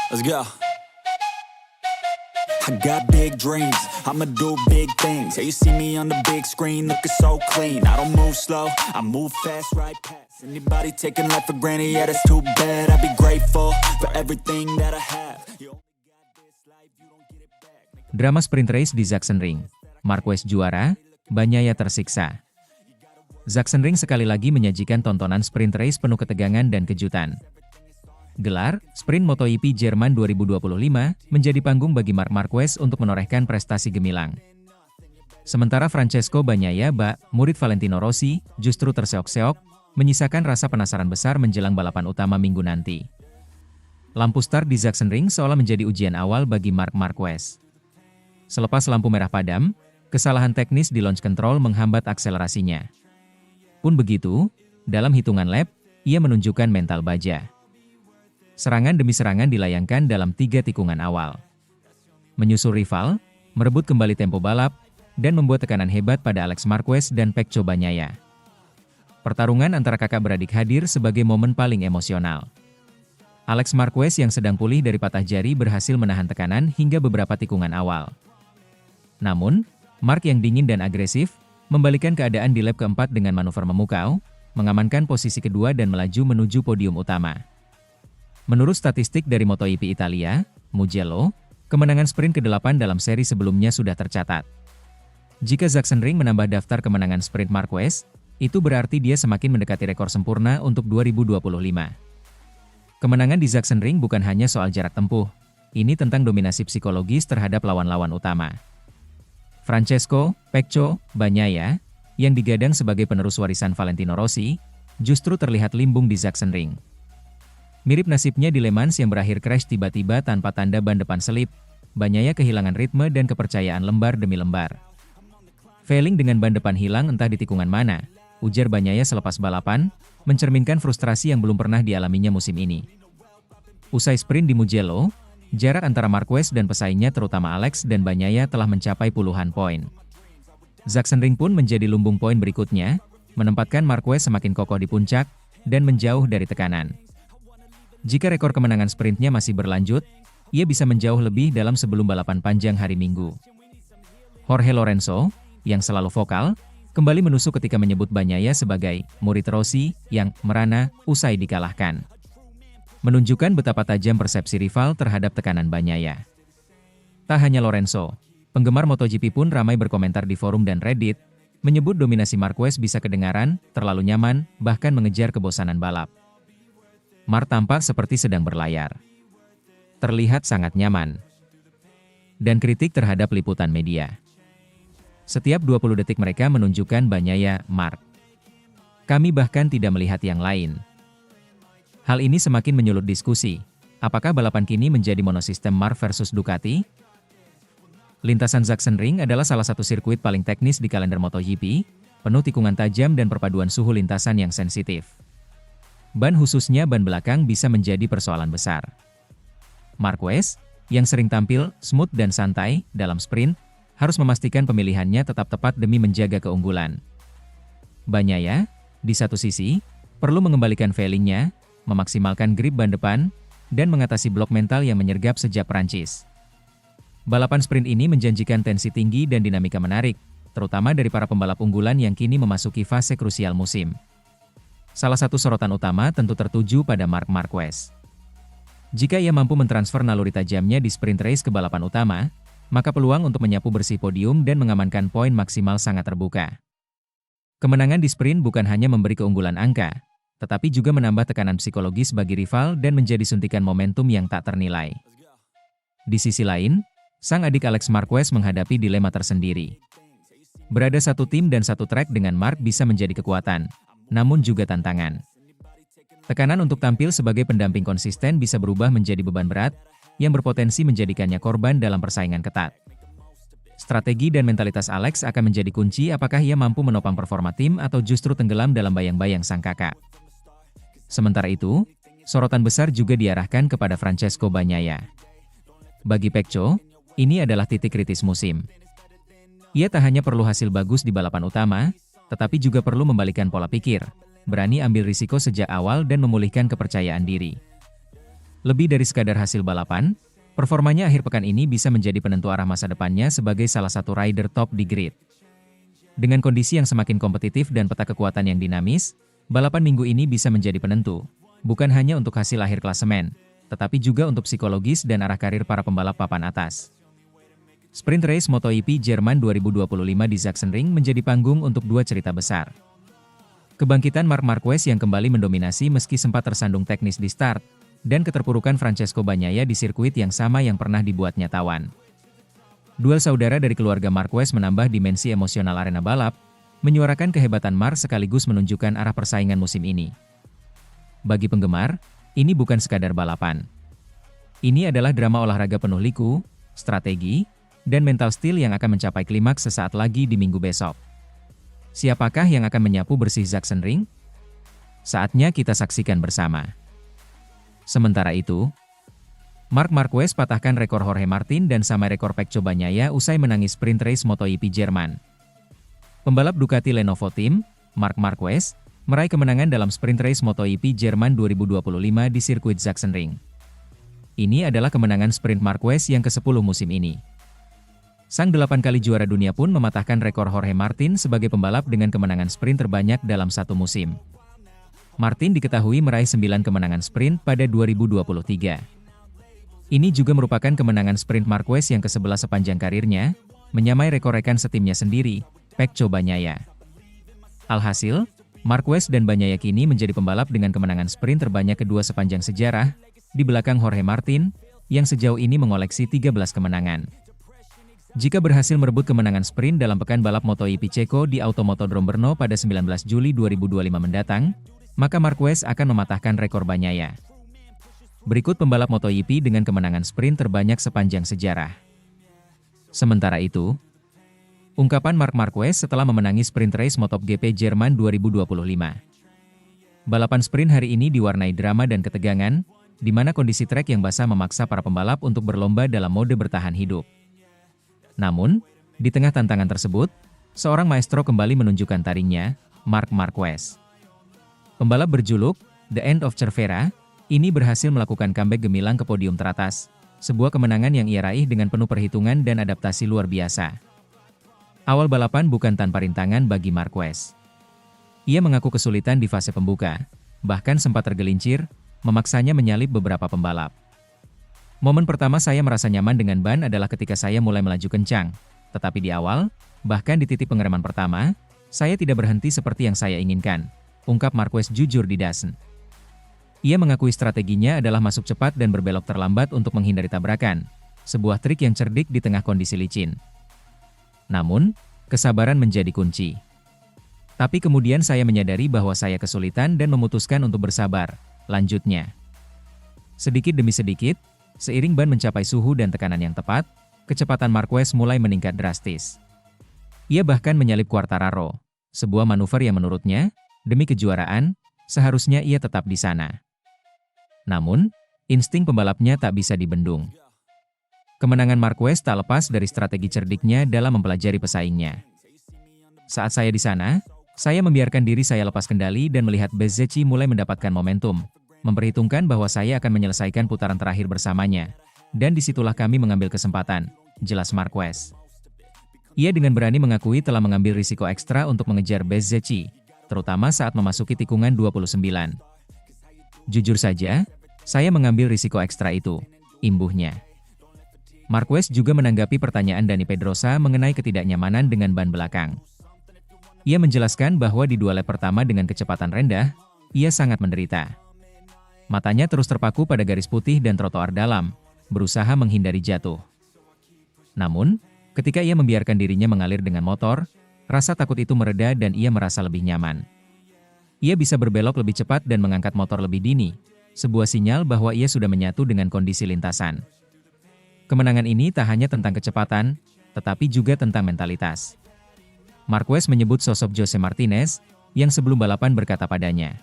Let's go. I got big dreams, I'ma do big things. Yeah, you see me on the big screen, looking so clean. I don't move slow, I move fast, right past anybody taking life for granted, yeah, that's too bad. I'd be grateful for everything that I have. You only got this life, you don't get it back. Drama sprint race di Sachsenring. Marquez juara, Bagnaia tersiksa. Sachsenring sekali lagi menyajikan tontonan sprint race penuh ketegangan dan kejutan. Gelar Sprint MotoGP Jerman 2025 menjadi panggung bagi Marc Marquez untuk menorehkan prestasi gemilang. Sementara Francesco Bagnaia, murid Valentino Rossi, justru terseok-seok, menyisakan rasa penasaran besar menjelang balapan utama minggu nanti. Lampu start di Sachsenring seolah menjadi ujian awal bagi Marc Marquez. Selepas lampu merah padam, kesalahan teknis di launch control menghambat akselerasinya. Pun begitu, dalam hitungan lap, ia menunjukkan mental baja. Serangan demi serangan dilayangkan dalam 3 tikungan awal. Menyusul rival, merebut kembali tempo balap, dan membuat tekanan hebat pada Alex Marquez dan Pecco Bagnaia. Pertarungan antara kakak beradik hadir sebagai momen paling emosional. Alex Marquez yang sedang pulih dari patah jari berhasil menahan tekanan hingga beberapa tikungan awal. Namun, Marc yang dingin dan agresif, membalikkan keadaan di lap keempat dengan manuver memukau, mengamankan posisi kedua dan melaju menuju podium utama. Menurut statistik dari MotoGP Italia, Mugello, kemenangan sprint ke-8 dalam seri sebelumnya sudah tercatat. Jika Sachsenring menambah daftar kemenangan sprint Marquez, itu berarti dia semakin mendekati rekor sempurna untuk 2025. Kemenangan di Sachsenring bukan hanya soal jarak tempuh, ini tentang dominasi psikologis terhadap lawan-lawan utama. Francesco Pecco Bagnaia, yang digadang sebagai penerus warisan Valentino Rossi, justru terlihat limbung di Sachsenring. Mirip nasibnya di Le Mans yang berakhir crash tiba-tiba tanpa tanda ban depan selip, Bagnaia kehilangan ritme dan kepercayaan lembar demi lembar. Failing dengan ban depan hilang entah di tikungan mana, ujar Bagnaia selepas balapan, mencerminkan frustrasi yang belum pernah dialaminya musim ini. Usai sprint di Mugello, jarak antara Marquez dan pesaingnya terutama Alex dan Bagnaia telah mencapai puluhan poin. Sachsenring pun menjadi lumbung poin berikutnya, menempatkan Marquez semakin kokoh di puncak, dan menjauh dari tekanan. Jika rekor kemenangan sprintnya masih berlanjut, ia bisa menjauh lebih dalam sebelum balapan panjang hari Minggu. Jorge Lorenzo, yang selalu vokal, kembali menusuk ketika menyebut Bagnaia sebagai murid Rossi yang merana usai dikalahkan. Menunjukkan betapa tajam persepsi rival terhadap tekanan Bagnaia. Tak hanya Lorenzo, penggemar MotoGP pun ramai berkomentar di forum dan Reddit, menyebut dominasi Marquez bisa kedengaran, terlalu nyaman, bahkan mengejar kebosanan balap. Marc tampak seperti sedang berlayar. Terlihat sangat nyaman. Dan kritik terhadap liputan media. Setiap 20 detik mereka menunjukkan Bagnaia, Marc. Kami bahkan tidak melihat yang lain. Hal ini semakin menyulut diskusi. Apakah balapan kini menjadi monosistem Marc versus Ducati? Lintasan Sachsenring adalah salah satu sirkuit paling teknis di kalender MotoGP, penuh tikungan tajam dan perpaduan suhu lintasan yang sensitif. Ban khususnya ban belakang bisa menjadi persoalan besar. Marquez, yang sering tampil smooth dan santai dalam sprint, harus memastikan pemilihannya tetap tepat demi menjaga keunggulan. Bagnaia, di satu sisi, perlu mengembalikan failingnya, memaksimalkan grip ban depan, dan mengatasi blok mental yang menyergap sejak Prancis. Balapan sprint ini menjanjikan tensi tinggi dan dinamika menarik, terutama dari para pembalap unggulan yang kini memasuki fase krusial musim. Salah satu sorotan utama tentu tertuju pada Marc Marquez. Jika ia mampu mentransfer naluri tajamnya di sprint race ke balapan utama, maka peluang untuk menyapu bersih podium dan mengamankan poin maksimal sangat terbuka. Kemenangan di sprint bukan hanya memberi keunggulan angka, tetapi juga menambah tekanan psikologis bagi rival dan menjadi suntikan momentum yang tak ternilai. Di sisi lain, sang adik Alex Marquez menghadapi dilema tersendiri. Berada satu tim dan satu trek dengan Marc bisa menjadi kekuatan, namun juga tantangan. Tekanan untuk tampil sebagai pendamping konsisten bisa berubah menjadi beban berat, yang berpotensi menjadikannya korban dalam persaingan ketat. Strategi dan mentalitas Alex akan menjadi kunci apakah ia mampu menopang performa tim atau justru tenggelam dalam bayang-bayang sang kakak. Sementara itu, sorotan besar juga diarahkan kepada Francesco Bagnaia. Bagi Pecco, ini adalah titik kritis musim. Ia tak hanya perlu hasil bagus di balapan utama, tetapi juga perlu membalikkan pola pikir, berani ambil risiko sejak awal dan memulihkan kepercayaan diri. Lebih dari sekadar hasil balapan, performanya akhir pekan ini bisa menjadi penentu arah masa depannya sebagai salah satu rider top di grid. Dengan kondisi yang semakin kompetitif dan peta kekuatan yang dinamis, balapan minggu ini bisa menjadi penentu, bukan hanya untuk hasil akhir klasemen, tetapi juga untuk psikologis dan arah karir para pembalap papan atas. Sprint Race MotoGP Jerman 2025 di Sachsenring menjadi panggung untuk dua cerita besar. Kebangkitan Marc Marquez yang kembali mendominasi meski sempat tersandung teknis di start, dan keterpurukan Francesco Bagnaia di sirkuit yang sama yang pernah dibuatnya tawan. Duel saudara dari keluarga Marquez menambah dimensi emosional arena balap, menyuarakan kehebatan Marc sekaligus menunjukkan arah persaingan musim ini. Bagi penggemar, ini bukan sekadar balapan. Ini adalah drama olahraga penuh liku, strategi, dan mental steel yang akan mencapai klimaks sesaat lagi di minggu besok. Siapakah yang akan menyapu bersih Sachsenring? Saatnya kita saksikan bersama. Sementara itu, Marc Marquez patahkan rekor Jorge Martin dan samai rekor Pecco Bagnaia usai menangis Sprint Race MotoGP Jerman. Pembalap Ducati Lenovo Team, Marc Marquez, meraih kemenangan dalam Sprint Race MotoGP Jerman 2025 di sirkuit Sachsenring. Ini adalah kemenangan sprint Marquez yang ke-10 musim ini. Sang 8 kali juara dunia pun mematahkan rekor Jorge Martin sebagai pembalap dengan kemenangan sprint terbanyak dalam satu musim. Martin diketahui meraih 9 kemenangan sprint pada 2023. Ini juga merupakan kemenangan sprint Marquez yang ke-11 sepanjang karirnya, menyamai rekor rekan setimnya sendiri, Pecco Bagnaia. Alhasil, Marquez dan Bagnaia kini menjadi pembalap dengan kemenangan sprint terbanyak kedua sepanjang sejarah, di belakang Jorge Martin, yang sejauh ini mengoleksi 13 kemenangan. Jika berhasil merebut kemenangan sprint dalam pekan balap MotoGP Ceko di Automotodrome Brno pada 19 Juli 2025 mendatang, maka Marquez akan mematahkan rekor Bagnaia. Berikut pembalap MotoGP dengan kemenangan sprint terbanyak sepanjang sejarah. Sementara itu, ungkapan Marc Marquez setelah memenangi Sprint Race MotoGP Jerman 2025. Balapan sprint hari ini diwarnai drama dan ketegangan, di mana kondisi trek yang basah memaksa para pembalap untuk berlomba dalam mode bertahan hidup. Namun, di tengah tantangan tersebut, seorang maestro kembali menunjukkan taringnya, Marc Marquez. Pembalap berjuluk The End of Cervera ini berhasil melakukan comeback gemilang ke podium teratas, sebuah kemenangan yang ia raih dengan penuh perhitungan dan adaptasi luar biasa. Awal balapan bukan tanpa rintangan bagi Marquez. Ia mengaku kesulitan di fase pembuka, bahkan sempat tergelincir, memaksanya menyalip beberapa pembalap. Momen pertama saya merasa nyaman dengan ban adalah ketika saya mulai melaju kencang, tetapi di awal, bahkan di titik pengereman pertama, saya tidak berhenti seperti yang saya inginkan, ungkap Marquez jujur di Dazn. Ia mengakui strateginya adalah masuk cepat dan berbelok terlambat untuk menghindari tabrakan, sebuah trik yang cerdik di tengah kondisi licin. Namun, kesabaran menjadi kunci. Tapi kemudian saya menyadari bahwa saya kesulitan dan memutuskan untuk bersabar, lanjutnya. Sedikit demi sedikit, seiring ban mencapai suhu dan tekanan yang tepat, kecepatan Marquez mulai meningkat drastis. Ia bahkan menyalip Quartararo, sebuah manuver yang menurutnya, demi kejuaraan, seharusnya ia tetap di sana. Namun, insting pembalapnya tak bisa dibendung. Kemenangan Marquez tak lepas dari strategi cerdiknya dalam mempelajari pesaingnya. Saat saya di sana, saya membiarkan diri saya lepas kendali dan melihat Bezzecchi mulai mendapatkan momentum, memperhitungkan bahwa saya akan menyelesaikan putaran terakhir bersamanya, dan disitulah kami mengambil kesempatan, jelas Marquez. Ia dengan berani mengakui telah mengambil risiko ekstra untuk mengejar Bezzecchi, terutama saat memasuki tikungan 29. Jujur saja, saya mengambil risiko ekstra itu, imbuhnya. Marquez juga menanggapi pertanyaan Dani Pedrosa mengenai ketidaknyamanan dengan ban belakang. Ia menjelaskan bahwa di dua lap pertama dengan kecepatan rendah, ia sangat menderita. Matanya terus terpaku pada garis putih dan trotoar dalam, berusaha menghindari jatuh. Namun, ketika ia membiarkan dirinya mengalir dengan motor, rasa takut itu mereda dan ia merasa lebih nyaman. Ia bisa berbelok lebih cepat dan mengangkat motor lebih dini, sebuah sinyal bahwa ia sudah menyatu dengan kondisi lintasan. Kemenangan ini tak hanya tentang kecepatan, tetapi juga tentang mentalitas. Marquez menyebut sosok Jose Martinez, yang sebelum balapan berkata padanya,